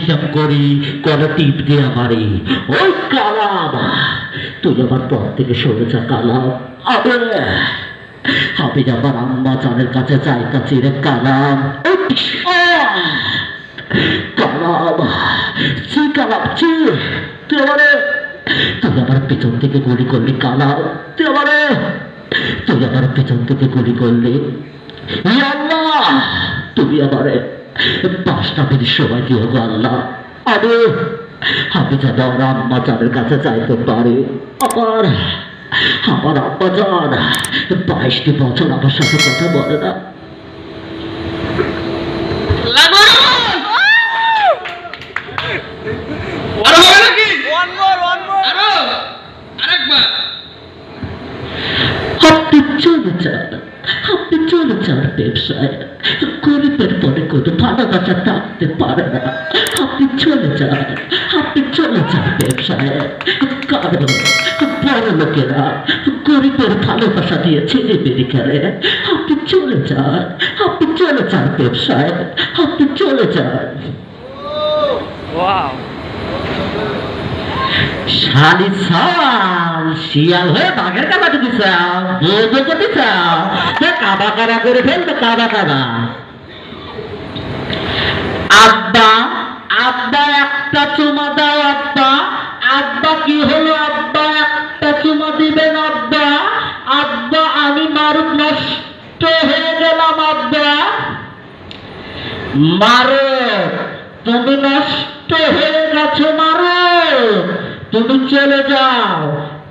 হিসাব করি কত টিপ দিয়ে আমারে ওই কালাম তুই আমার পথ থেকে সরে যা কালাম আমি আমার আম্মা জানের কাছে যাইতাছি রে কালাম কালাম চি কালাম চি তুই আমার পেছন থেকে গুলি করলি কালাম তুই আমার পেছন থেকে গুলি করলি আল্লাহ তুমি আমারে 5টা মিনিট সময় দিও গো আল্লাহ আমি যেন আমার আম্মা জানের কাছে যাইতে পারি আমার আম্মা জান 22টি বছর আমার সাথে কথা বলে না আপনি চলে যান ব্যবসায় গরিবের পরে কোনো ভালোবাসা থাকতে পারে না আপনি চলে যান ব্যবসায় কারণ বড় লোকেরা গরিবের ভালোবাসা দিয়ে ছেলে বেরি খেলে আপনি চলে যান ব্যবসায় আপনি চলে যান শালি সাল শিয়াল হয়ে বাঘের কাবাতে দিছাও বোঝো করতে চাও কাবা কাবা করে ফেলবে কাবা কাবা আব্বা একটা চুমা দাও আব্বা কি হলো আব্বা একটা চুমা দিবেন আব্বা আমি মারুক নষ্ট হয়ে গেলাম আব্বা মারো তুমি নষ্ট হয়ে গেছো মারো তুমি চলে যাও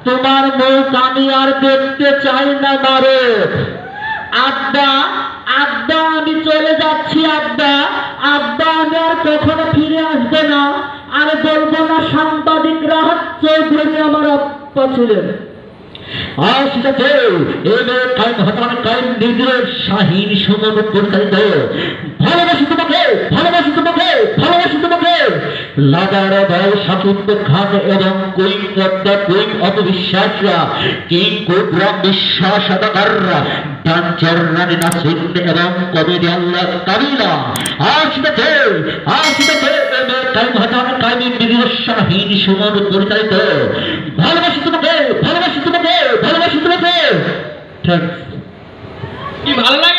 তোমার মুখ আমি আর দেখতে চাই না মারো আব্বা আমি চলে যাচ্ছি আব্বা আমি আর কখনো ফিরে আসবে না আর বলবো না সাংবাদিক রাহাত চৌধুরী আমার আব্বা ছিলেন শাহীন সুমন পরিচালিত ভালোবাসি তোমাকে লাগার দল সাকিব খান এবং কুইন পদ্মা কুইন অপবিশ্বাসরা কিং কোবরা বিশ্বাস আদাকাররা ডান্সার রানী নাসিন এবং কমেডি আল্লাহ কাবিলা আসিতেছে শাহীন সুমন পরিচালিত ভালোবাসি তোমাকে কি ভালো লাগে